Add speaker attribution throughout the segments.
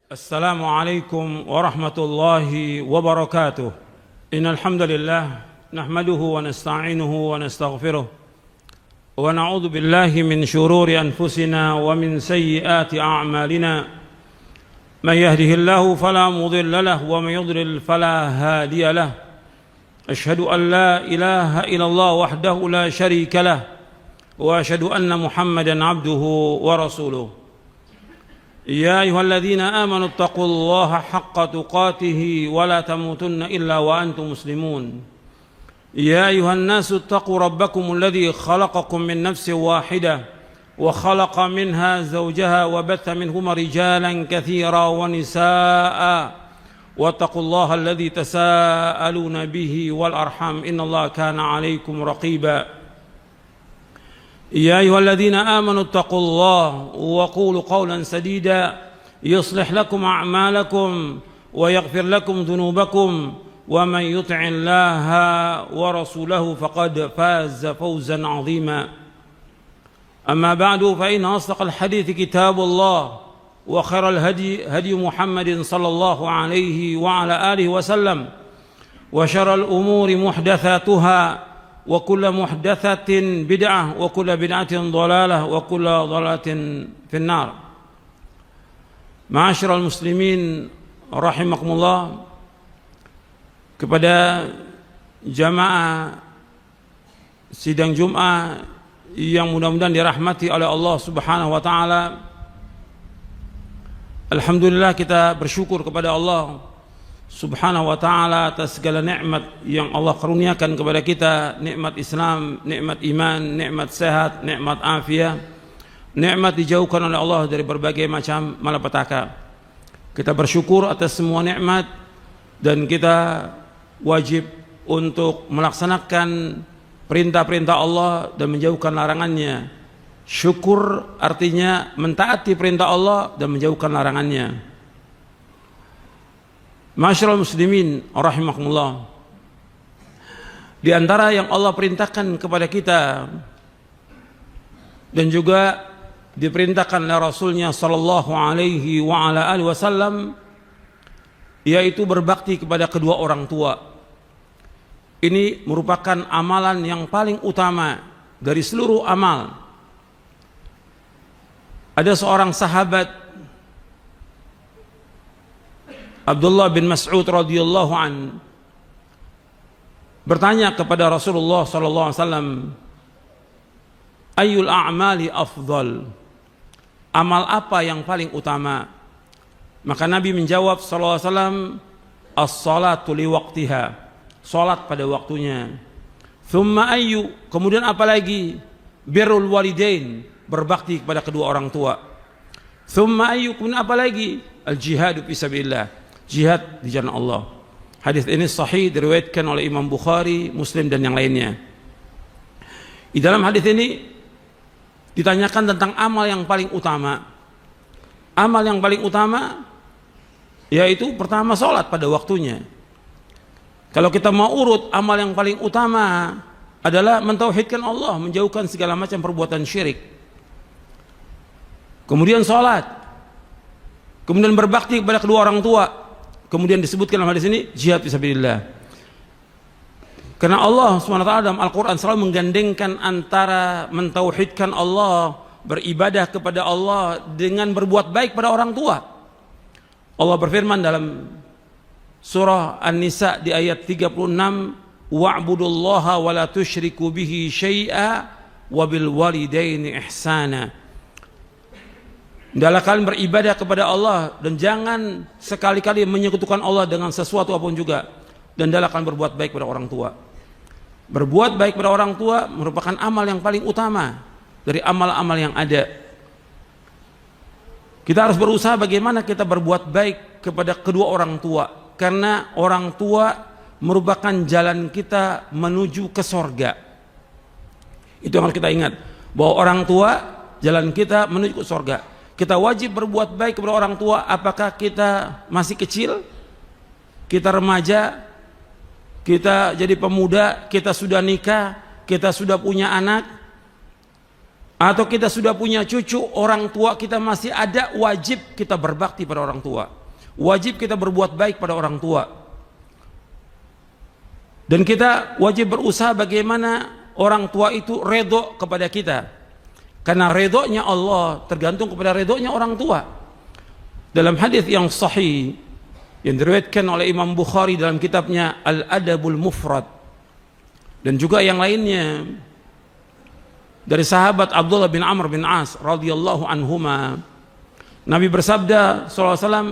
Speaker 1: السلام عليكم ورحمة الله وبركاته. إن الحمد لله نحمده ونستعينه ونستغفره ونعوذ بالله من شرور أنفسنا ومن سيئات أعمالنا. من يهده الله فلا مضل له ومن يضلل فلا هادي له. أشهد أن لا إله إلا الله وحده لا شريك له وأشهد أن محمدا عبده ورسوله. يا أيها الذين آمنوا اتقوا الله حق تقاته ولا تموتن إلا وأنتم مسلمون. يا أيها الناس اتقوا ربكم الذي خلقكم من نفس واحدة وخلق منها زوجها وبث منهما رجالا كثيرا ونساء واتقوا الله الذي تساءلون به والأرحام إن الله كان عليكم رقيبا. يا أيها الذين آمنوا اتقوا الله وقولوا قولا سديدا يصلح لكم أعمالكم ويغفر لكم ذنوبكم ومن يطع الله ورسوله فقد فاز فوزا عظيما. أما بعد فإن أصدق الحديث كتاب الله وخير الهدي هدي محمد صلى الله عليه وعلى آله وسلم وشر الأمور محدثاتها وكل محدثة بدعة وكل بدعة ضلالة وكل ضلالة في النار. Ma'asyiral muslimin rahimakumullah, kepada jamaah sidang Jumat yang mudah-mudahan dirahmati oleh Allah Subhanahu wa taala. Alhamdulillah, kita bersyukur kepada Allah Subhanahu wa ta'ala atas segala nikmat yang Allah karuniakan kepada kita, nikmat Islam, nikmat iman, nikmat sehat, nikmat afiat, nikmat dijauhkan oleh Allah dari berbagai macam malapetaka. Kita bersyukur atas semua nikmat dan kita wajib untuk melaksanakan perintah-perintah Allah dan menjauhkan larangannya. Syukur artinya mentaati perintah Allah dan menjauhkan larangannya. Ma'asyiral muslimin rahimakumullah, di antara yang Allah perintahkan kepada kita dan juga diperintahkan oleh Rasulnya sallallahu alaihi wa ala alihi wasallam, yaitu berbakti kepada kedua orang tua. Ini merupakan amalan yang paling utama dari seluruh amal. Ada seorang sahabat Abdullah bin Mas'ud radhiyallahu an bertanya kepada Rasulullah sallallahu alaihi wasallam, "Ayyul a'mali afdal?" Amal apa yang paling utama? Maka Nabi menjawab sallallahu alaihi wasallam, "As-salatu li waqtiha." Salat pada waktunya. "Tsumma ayyu?" Kemudian apa lagi? "Birrul walidain." Berbakti kepada kedua orang tua. "Tsumma ayyu?" Kemudian apa lagi? "Al-jihadu fi sabilillah." Jihad di jalan Allah. Hadis ini sahih, diriwayatkan oleh Imam Bukhari, Muslim dan yang lainnya. Di dalam hadis ini ditanyakan tentang amal yang paling utama. Amal yang paling utama yaitu pertama salat pada waktunya. Kalau kita mau urut, amal yang paling utama adalah mentauhidkan Allah, menjauhkan segala macam perbuatan syirik. Kemudian salat. Kemudian berbakti kepada kedua orang tua. Kemudian disebutkan dalam hadis ini jihad fisabilillah. Karena Allah SWT dalam Al-Quran selalu menggandengkan antara mentauhidkan Allah, beribadah kepada Allah dengan berbuat baik pada orang tua. Allah berfirman dalam surah An-Nisa di ayat 36, "Wa'budullaha wa la tusyriku bihi syai'a wa bil walidaini ihsana." Hendaklah kalian beribadah kepada Allah dan jangan sekali-kali menyekutukan Allah dengan sesuatu apapun juga, dan hendaklah kalian berbuat baik pada orang tua. Berbuat baik pada orang tua merupakan amal yang paling utama dari amal-amal yang ada. Kita harus berusaha bagaimana kita berbuat baik kepada kedua orang tua, karena orang tua merupakan jalan kita menuju ke sorga. Itu yang harus kita ingat, bahwa orang tua jalan kita menuju ke sorga. Kita wajib berbuat baik kepada orang tua, apakah kita masih kecil, kita remaja, kita jadi pemuda, kita sudah nikah, kita sudah punya anak. atau kita sudah punya cucu, orang tua kita masih ada, wajib kita berbakti pada orang tua, wajib kita berbuat baik pada orang tua, dan kita wajib berusaha bagaimana orang tua itu redho kepada kita, karena redhonya Allah tergantung kepada redhonya orang tua. Dalam hadis yang sahih yang diriwayatkan oleh Imam Bukhari dalam kitabnya Al-Adabul Mufrad, dan juga yang lainnya dari sahabat Abdullah bin Amr bin As radhiyallahu anhuma, Nabi bersabda sallallahu alaihi wasallam,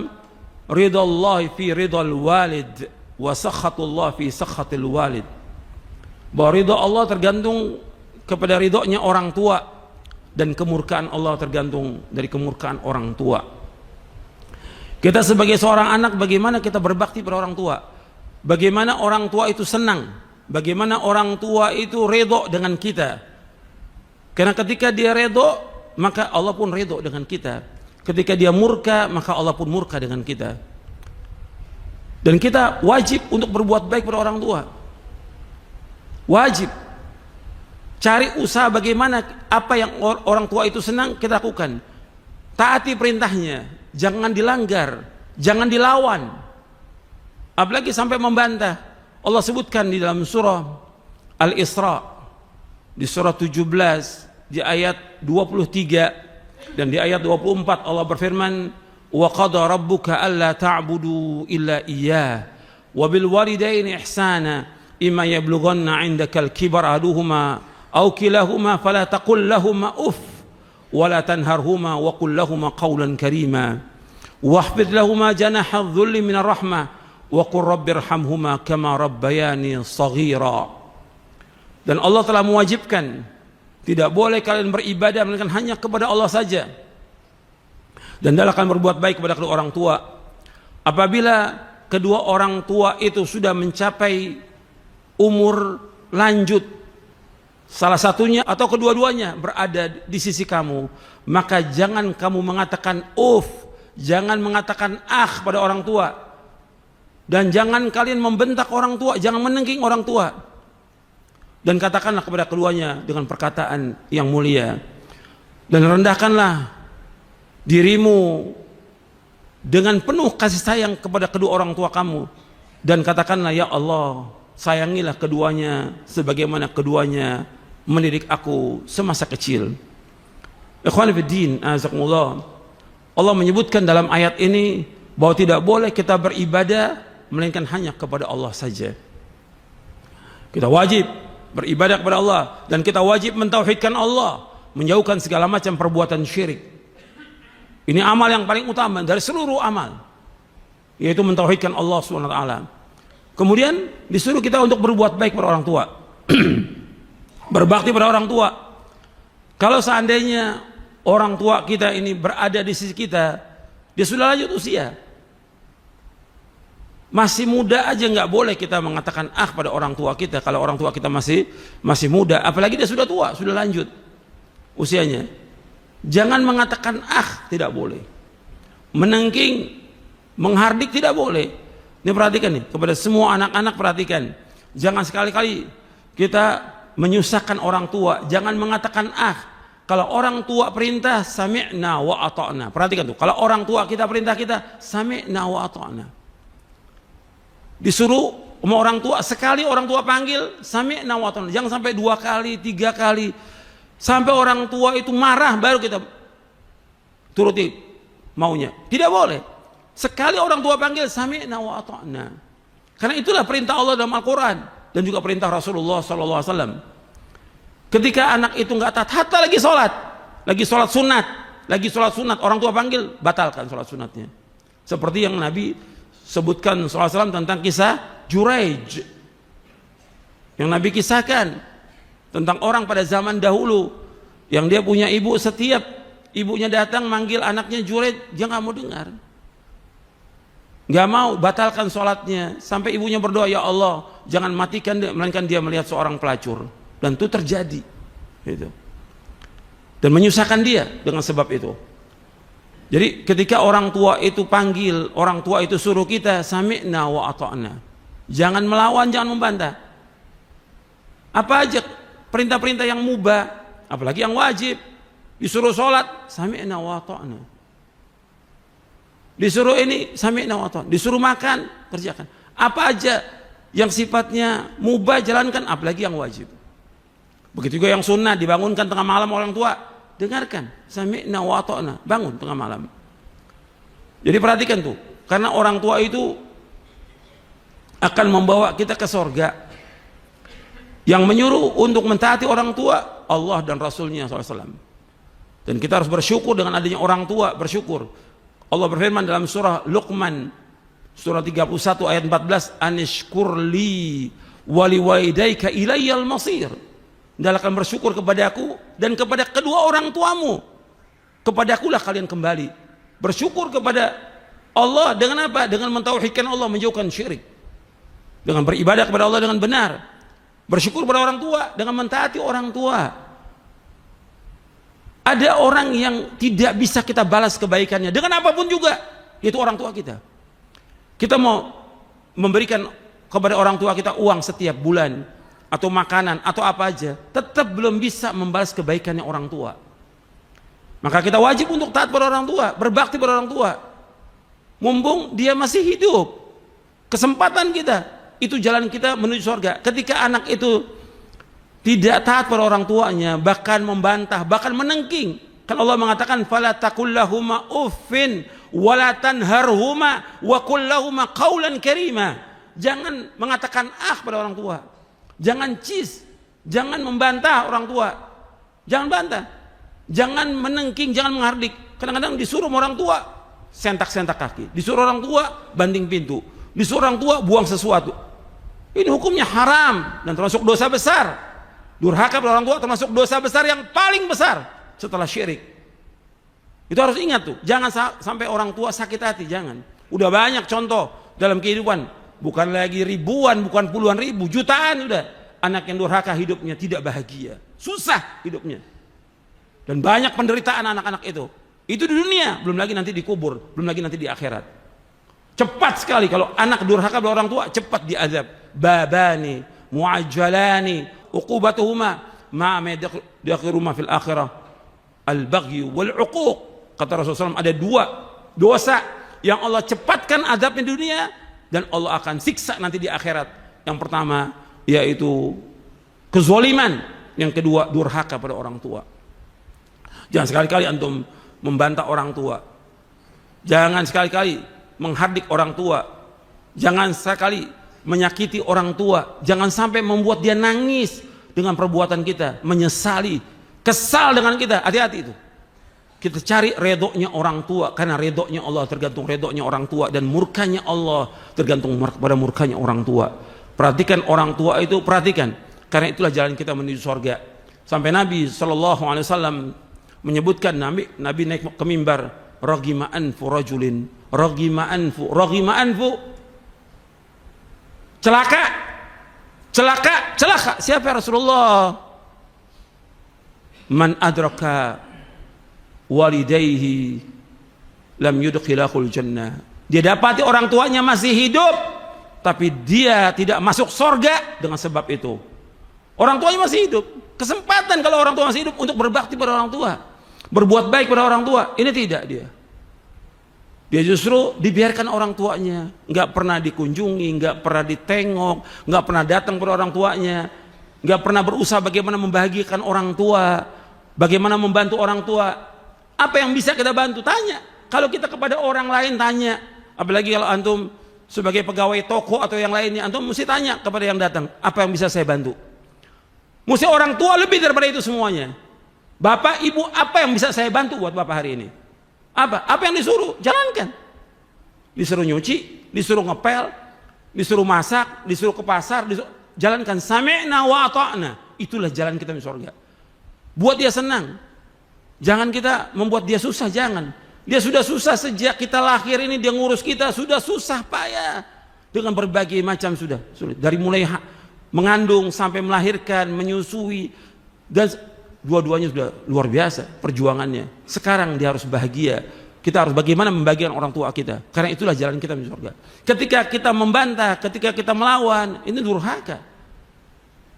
Speaker 1: ridallah fi ridal walid wa sakhatullah fi sakhatil walid, bahwa ridha Allah tergantung kepada ridhonya orang tua, dan kemurkaan Allah tergantung dari kemurkaan orang tua. Kita sebagai seorang anak, bagaimana kita berbakti pada orang tua, bagaimana orang tua itu senang, bagaimana orang tua itu ridho dengan kita. Karena ketika dia redho, maka Allah pun redho dengan kita. Ketika dia murka, maka Allah pun murka dengan kita. Dan kita wajib untuk berbuat baik pada orang tua. Wajib. Cari usaha bagaimana apa yang orang tua itu senang, kita lakukan. Taati perintahnya, jangan dilanggar, jangan dilawan. Apalagi sampai membantah. Allah sebutkan di dalam surah Al-Isra, di surah 17, di ayat 23 dan di ayat 24, Allah berfirman, wa qada rabbuka alla ta'budu illa iyyah wa bil walidaini ihsana imma yablughanna 'indaka al-kibara ahaduhuma aw kilahuma fala taqul lahumā uff wa la tanharhumā wa qul lahumā qawlan karīmā wahfidh lahumā janaha adh-dhulli minar rahmah wa qur rabbirhamhumā kamā rabbayani shaghīrā. Dan Allah telah mewajibkan tidak boleh kalian beribadah melainkan hanya kepada Allah saja, dan hendaklah kalian berbuat baik kepada kedua orang tua. Apabila kedua orang tua itu sudah mencapai umur lanjut, salah satunya atau kedua-duanya berada di sisi kamu, maka jangan kamu mengatakan uff, jangan mengatakan pada orang tua, dan jangan kalian membentak orang tua, jangan menengking orang tua. Dan katakanlah kepada keduanya dengan perkataan yang mulia, dan rendahkanlah dirimu dengan penuh kasih sayang kepada kedua orang tua kamu, dan katakanlah, ya Allah, sayangilah keduanya sebagaimana keduanya mendidik aku semasa kecil. Ikhwan fillah, azakumullah. Allah menyebutkan dalam ayat ini bahwa tidak boleh kita beribadah melainkan hanya kepada Allah saja. Kita wajib beribadah kepada Allah, dan kita wajib mentauhidkan Allah, menjauhkan segala macam perbuatan syirik. Ini amal yang paling utama dari seluruh amal, yaitu mentauhidkan Allah SWT. Kemudian disuruh kita untuk berbuat baik pada orang tua, berbakti pada orang tua. Kalau seandainya orang tua kita ini berada di sisi kita, dia sudah lanjut usia, masih muda aja nggak boleh kita mengatakan pada orang tua kita. Kalau orang tua kita masih muda, apalagi dia sudah tua, sudah lanjut usianya, jangan mengatakan tidak boleh. Menengking, menghardik tidak boleh. Ini perhatikan nih, kepada semua anak-anak perhatikan, jangan sekali-kali kita menyusahkan orang tua. Jangan mengatakan kalau orang tua perintah sami'na wa ata'na. Perhatikan tuh, kalau orang tua kita perintah kita sami'na wa ata'na. Disuruh sama orang tua, sekali orang tua panggil sami'na wa ata'na, jangan sampai 2 kali, 3 kali, sampai orang tua itu marah baru kita turuti maunya. Tidak boleh. Sekali orang tua panggil sami'na wa ata'na, karena itulah perintah Allah dalam Al-Quran dan juga perintah Rasulullah SAW. Ketika anak itu nggak taat, hatta lagi sholat sunat, orang tua panggil, batalkan sholat sunatnya. Seperti yang Nabi sebutkan SAW tentang kisah Juraij, yang Nabi kisahkan tentang orang pada zaman dahulu yang dia punya ibu, setiap ibunya datang manggil anaknya Juraij, dia nggak mau dengar, nggak mau, batalkan sholatnya, sampai ibunya berdoa, ya Allah jangan matikan dia, melainkan dia melihat seorang pelacur. Dan itu terjadi gitu. Dan menyusahkan dia dengan sebab itu. Jadi ketika orang tua itu panggil, orang tua itu suruh kita sami'na wa ata'na, jangan melawan, jangan membantah. Apa aja perintah-perintah yang mubah, apalagi yang wajib, Disuruh sholat, sami'na wa ata'na. Disuruh ini, sami'na wa ata'na. Disuruh makan, kerjakan. Apa aja yang sifatnya mubah jalankan, apalagi yang wajib. Begitu juga yang sunnah, dibangunkan tengah malam orang tua, dengarkan, sami'na wa ata'na, bangun tengah malam. Jadi perhatikan tuh, karena orang tua itu akan membawa kita ke sorga. Yang menyuruh untuk mentaati orang tua, Allah dan Rasulnya SAW. Dan kita harus bersyukur dengan adanya orang tua, bersyukur. Allah berfirman dalam surah Luqman, surah 31 ayat 14, anishkurli waliwaidaika ilayyal masir. Hendaklah kalian bersyukur kepadaku dan kepada kedua orang tuamu. Kepadakulah kalian kembali. Bersyukur kepada Allah dengan apa? Dengan mentauhidkan Allah, menjauhkan syirik. Dengan beribadah kepada Allah dengan benar. Bersyukur kepada orang tua dengan mentaati orang tua. Ada orang yang tidak bisa kita balas kebaikannya dengan apapun juga, yaitu orang tua kita. Kita mau memberikan kepada orang tua kita uang setiap bulan atau makanan atau apa aja, tetap belum bisa membalas kebaikannya orang tua. Maka kita wajib untuk taat pada orang tua, berbakti pada orang tua. Mumpung dia masih hidup, kesempatan kita, itu jalan kita menuju surga. Ketika anak itu tidak taat pada orang tuanya, bahkan membantah, bahkan menengking. Kan Allah mengatakan, fala taqul lahuma uffin wala tanharhuma wa qul lahuma qaulan karima. Jangan mengatakan pada orang tua. Jangan jangan membantah orang tua. Jangan bantah. Jangan menengking, jangan menghardik. Kadang-kadang disuruh orang tua sentak-sentak kaki. Disuruh orang tua banting pintu. Disuruh orang tua buang sesuatu. Ini hukumnya haram dan termasuk dosa besar. Durhaka pada orang tua termasuk dosa besar yang paling besar setelah syirik. Itu harus ingat tuh, jangan sampai orang tua sakit hati, jangan. Udah banyak contoh dalam kehidupan, bukan lagi ribuan, bukan puluhan ribu, jutaan udah. Anak yang durhaka hidupnya tidak bahagia, susah hidupnya. Dan banyak penderitaan anak-anak itu. Itu di dunia, belum lagi nanti dikubur, belum lagi nanti di akhirat. Cepat sekali kalau anak durhaka pada orang tua, cepat diazab. Babani, muajjalani, uqubatuhuma ma yadkhiruma fil akhirah al-baghy wal uquq. Kata Rasulullah SAW, ada dua dosa yang Allah cepatkan azabnya di dunia dan Allah akan siksa nanti di akhirat. Yang pertama yaitu kezaliman, yang kedua durhaka pada orang tua. Jangan sekali-kali antum membantah orang tua. Jangan sekali-kali menghardik orang tua. Jangan sekali menyakiti orang tua. Jangan sampai membuat dia nangis dengan perbuatan kita, menyesali, kesal dengan kita. Hati-hati itu. Kita cari redonya orang tua, karena redonya Allah tergantung redonya orang tua, dan murkanya Allah tergantung pada murkanya orang tua. Perhatikan orang tua itu, perhatikan, karena itulah jalan kita menuju surga. Sampai Nabi SAW menyebutkan, Nabi naik ke mimbar, raghima anfu rajulin, raghima anfu, celaka. Siapa ya Rasulullah? Man adraka walidayhi lam yudkhilahul jannah. Dia dapati orang tuanya masih hidup, tapi dia tidak masuk surga dengan sebab itu. Orang tuanya masih hidup. Kesempatan kalau orang tua masih hidup untuk berbakti pada orang tua, berbuat baik pada orang tua. Ini tidak dia. Dia justru dibiarkan orang tuanya, nggak pernah dikunjungi, nggak pernah ditengok, nggak pernah datang pada orang tuanya, nggak pernah berusaha bagaimana membahagiakan orang tua, bagaimana membantu orang tua. Apa yang bisa kita bantu? Tanya. Kalau kita kepada orang lain tanya, apalagi kalau antum sebagai pegawai toko atau yang lainnya, antum mesti tanya kepada yang datang, apa yang bisa saya bantu? Mesti orang tua lebih daripada itu semuanya. Bapak, ibu, apa yang bisa saya bantu buat bapak hari ini? Apa yang disuruh? Jalankan. Disuruh nyuci, disuruh ngepel, disuruh masak, disuruh ke pasar, jalankan. Sami'na wa ata'na. Itulah jalan kita menuju surga. Buat dia senang. Jangan kita membuat dia susah, jangan. Dia sudah susah sejak kita lahir ini, dia ngurus kita sudah susah payah dengan berbagai macam sudah sulit. Dari mulai mengandung sampai melahirkan, menyusui, dan dua-duanya sudah luar biasa perjuangannya. Sekarang dia harus bahagia. Kita harus bagaimana membahagiakan orang tua kita. Karena itulah jalan kita menuju surga. Ketika kita membantah, ketika kita melawan, ini durhaka.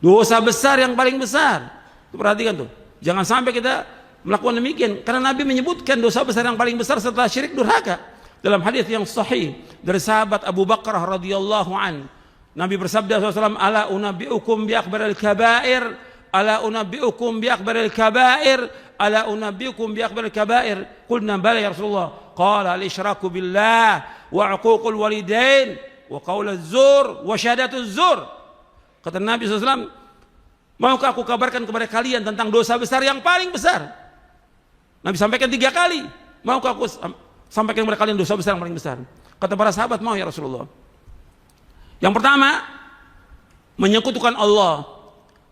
Speaker 1: Dosa besar yang paling besar. Perhatikan tuh. Jangan sampai kita melakukan demikian, karena Nabi menyebutkan dosa besar yang paling besar setelah syirik durhaka. Dalam hadis yang sahih dari sahabat Abu Bakrah radhiyallahu an, Nabi bersabda SAW, ala unabbiukum bi akbaril kabair, ala unabbiukum bi akbaril kabair, ala unabbiukum bi akbaril kabair. Qulna bala ya Rasulullah. Qala al-isyraku billah wa 'uququl walidain wa qaulaz zur wa syahadatuz zur. Kata Nabi SAW, maukah aku kabarkan kepada kalian tentang dosa besar yang paling besar? Nabi sampaikan 3 kali. Maukah aku sampaikan kepada kalian dosa besar yang paling besar? Kata para sahabat, mau ya Rasulullah. Yang pertama, menyekutukan Allah.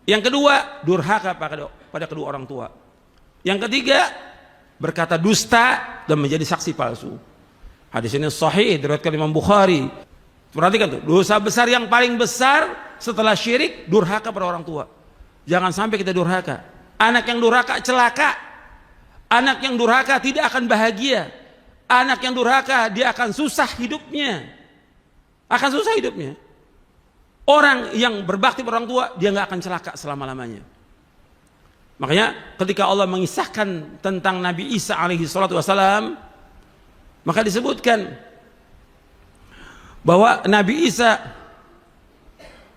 Speaker 1: Yang kedua, durhaka pada kedua orang tua. Yang ketiga, berkata dusta dan menjadi saksi palsu. Hadis ini sahih diriwayatkan Imam Bukhari. Perhatikan tuh, dosa besar yang paling besar setelah syirik, durhaka pada orang tua. Jangan sampai kita durhaka. Anak yang durhaka celaka. Anak yang durhaka tidak akan bahagia. Anak yang durhaka dia akan susah hidupnya. Akan susah hidupnya. Orang yang berbakti pada orang tua, dia nggak akan celaka selama-lamanya. Makanya ketika Allah mengisahkan tentang Nabi Isa alaihi salatu wassalam, maka disebutkan bahwa Nabi Isa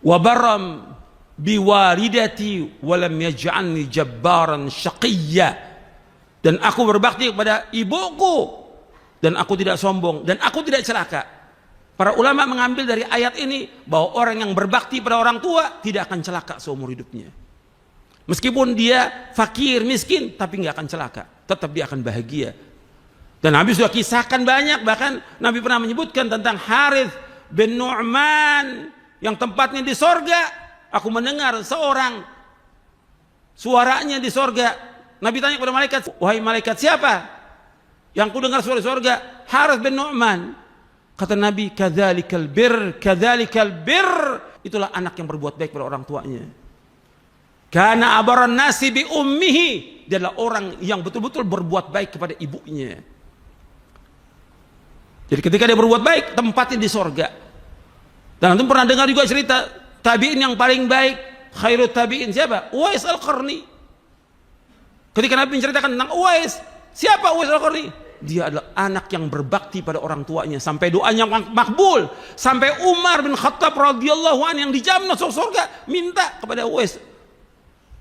Speaker 1: wabaram biwalidati walam yaj'alni jabbaran syaqiyya, dan aku berbakti kepada ibuku dan aku tidak sombong dan aku tidak celaka. Para ulama mengambil dari ayat ini bahwa orang yang berbakti pada orang tua tidak akan celaka seumur hidupnya. Meskipun dia fakir, miskin, tapi nggak akan celaka. Tetap dia akan bahagia. Dan Nabi sudah kisahkan banyak, bahkan Nabi pernah menyebutkan tentang Harith bin Nu'man yang tempatnya di sorga. Aku mendengar seorang suaranya di sorga. Nabi tanya kepada malaikat, wahai malaikat, siapa yang ku dengar suara di sorga? Harith bin Nu'man. Kata Nabi, kadzalikal bir, kadzalikal bir. Itulah anak yang berbuat baik pada orang tuanya. Karena abaran nasi bi ummihi, dia adalah orang yang betul-betul berbuat baik kepada ibunya. Jadi ketika dia berbuat baik, tempatnya di sorga. Dan antum pernah dengar juga cerita tabi'in yang paling baik, khairut tabi'in siapa? Uwais al-Qarni. Ketika Nabi menceritakan tentang Uwais, siapa Uwais al-Qarni? Dia adalah anak yang berbakti pada orang tuanya sampai doanya makbul. Sampai Umar bin Khattab radhiyallahu anhu yang dijamin masuk surga minta kepada Uwais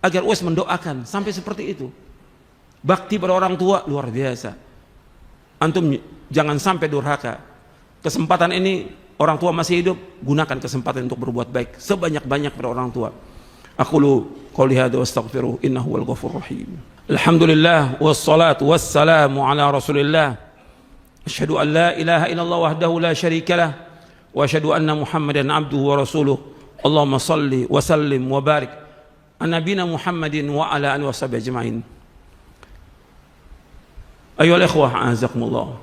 Speaker 1: agar Uwais mendoakan, sampai seperti itu. Bakti pada orang tua luar biasa. Antum jangan sampai durhaka. Kesempatan ini orang tua masih hidup, gunakan kesempatan untuk berbuat baik sebanyak-banyak pada orang tua. Aqulu qouli hadza wastaghfiruh innahu wal ghafurur rahim. Alhamdulillah wassalatu wassalamu ala Rasulillah. Asyhadu an la ilaha illallah wahdahu la syarika lah wa asyhadu anna Muhammadan abduhu wa rasuluh. Allahumma shalli wa sallim wa barik ala nabiyina Muhammadin wa ala alihi washabihi ajmain. Ayyuhal ikhwah a'azakumullah.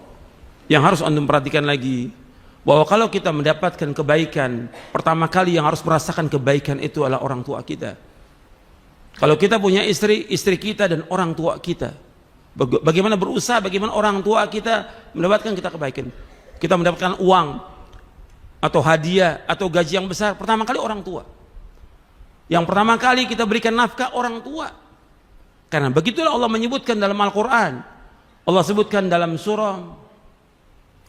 Speaker 1: Yang harus antum perhatikan lagi, bahwa kalau kita mendapatkan kebaikan, pertama kali yang harus merasakan kebaikan itu adalah orang tua kita. Kalau kita punya istri, istri kita dan orang tua kita, bagaimana berusaha, bagaimana orang tua kita mendapatkan kita kebaikan. Kita mendapatkan uang atau hadiah atau gaji yang besar, pertama kali orang tua. Yang pertama kali kita berikan nafkah orang tua. Karena begitulah Allah menyebutkan dalam Al-Quran. Allah sebutkan dalam surah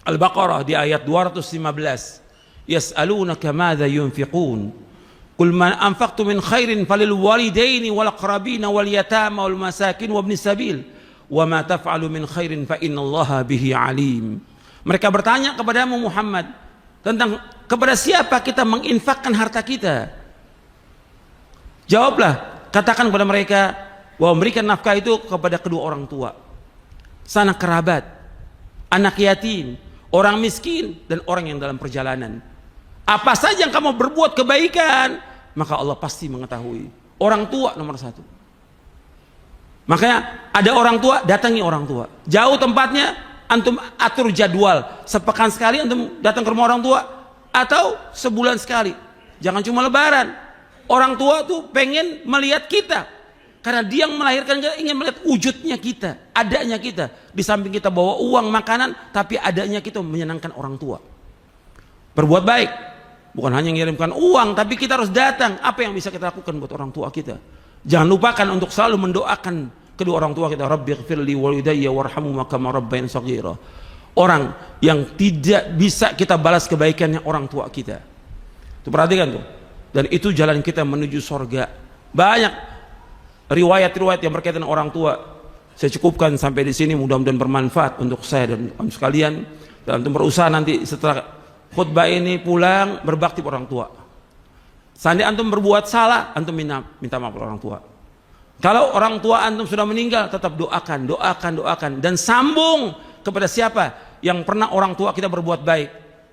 Speaker 1: Al-Baqarah di ayat 215, yas'alunaka madza yunfiqun qul ma anfaqtum min khairin falil walidaini wal aqrabina wal yatama wal masakin wa ibnis sabil wa ma taf'alu min khairin fa innallaha bihi alim. Mereka bertanya kepadamu Muhammad tentang kepada siapa kita menginfakkan harta kita. Jawablah, katakan kepada mereka bahwa memberikan nafkah itu kepada kedua orang tua, sanak kerabat, anak yatim, orang miskin, dan orang yang dalam perjalanan. Apa saja yang kamu berbuat kebaikan, maka Allah pasti mengetahui. Orang tua nomor satu. Makanya ada orang tua, datangi orang tua. Jauh tempatnya, antum atur jadwal. Sepekan sekali antum datang ke rumah orang tua, atau sebulan sekali. Jangan cuma lebaran. Orang tua tuh pengen melihat kita. Karena dia yang melahirkan kita ingin melihat wujudnya kita, adanya kita. Di samping kita bawa uang, makanan, tapi adanya kita menyenangkan orang tua. Berbuat baik, bukan hanya mengirimkan uang, tapi kita harus datang. Apa yang bisa kita lakukan buat orang tua kita? Jangan lupakan untuk selalu mendoakan kedua orang tua kita, Rabbighfirli walidayya warhamhuma kama rabbayani shaghira. Orang yang tidak bisa kita balas kebaikannya orang tua kita. Itu perhatikan tuh. Dan itu jalan kita menuju surga. Banyak riwayat-riwayat yang berkaitan dengan orang tua. Saya cukupkan sampai di sini, mudah-mudahan bermanfaat untuk saya dan sekalian. Dan untuk berusaha nanti setelah khutbah ini pulang berbakti pada orang tua. Seandainya antum berbuat salah, antum minta maaf pada orang tua. Kalau orang tua antum sudah meninggal, tetap doakan dan sambung kepada siapa yang pernah orang tua kita berbuat baik.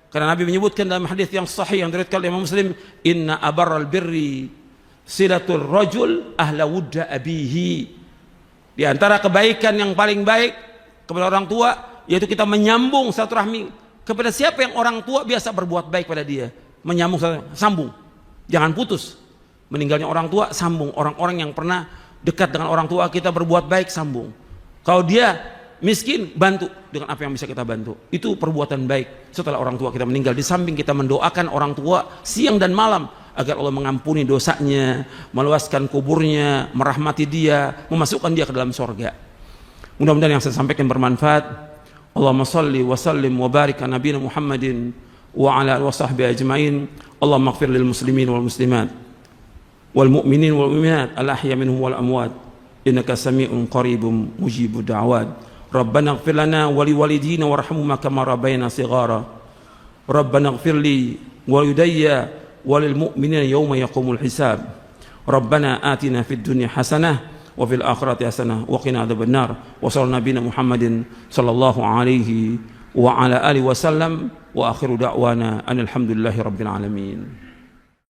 Speaker 1: Karena Nabi menyebutkan dalam hadis yang sahih yang diriwayatkan oleh Imam Muslim, inna abarral birri silatul rajul ahla wudda abihi. Di antara kebaikan yang paling baik kepada orang tua yaitu kita menyambung silaturahmi kepada siapa yang orang tua biasa berbuat baik pada dia. Menyambung, sambung. Jangan putus. Meninggalnya orang tua, sambung. Orang-orang yang pernah dekat dengan orang tua kita berbuat baik, sambung. Kalau dia miskin, bantu dengan apa yang bisa kita bantu. Itu perbuatan baik setelah orang tua kita meninggal. Di samping kita mendoakan orang tua siang dan malam agar Allah mengampuni dosanya, meluaskan kuburnya, merahmati dia, memasukkan dia ke dalam surga. Mudah-mudahan yang saya sampaikan bermanfaat. Allahumma salli wa sallim wa barik ala nabiyina Muhammadin wa ala alihi wa sahbihi ajma'in. Allahumma ighfir lil muslimin wal muslimat wal mu'minin wal mu'minat al ahya minhum wal amwat innaka sami'un qaribun mujibud da'awat. Rabbana ighfir lana wa li walidina warhamhuma kama rabbayana shighara. Rabbana ighfir li wa lidayya wa lil mu'minina yawma yaqumul hisab. Rabbana atina fid dunya hasanah wa fil akhirati hasanah wa qina adzabannar. Wa sallallahu nabiyana Muhammadin sallallahu alaihi wa ala alihi wasallam wa akhiru da'wana alhamdulillahi rabbil alamin.